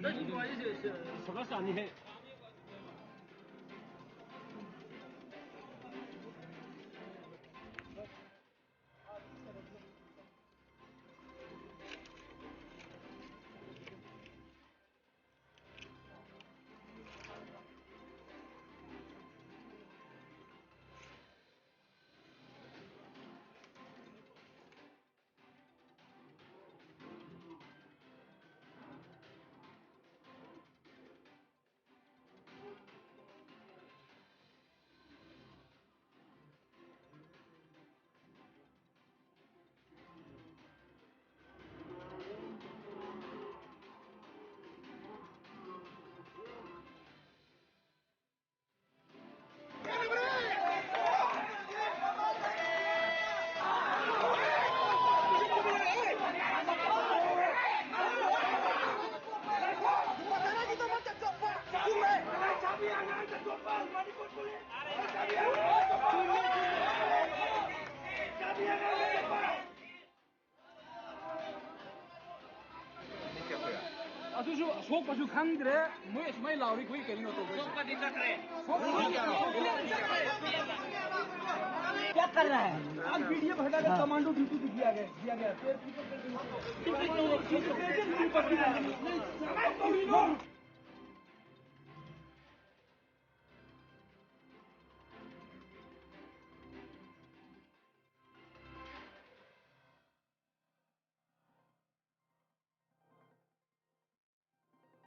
什么啥你？Sok pasuk hangre, moe smai lauri koi kelino to. Sok pati chakre. क्या कर रहा है? आज वीडियो हटा के कमांडो ड्यूटी दिया गया।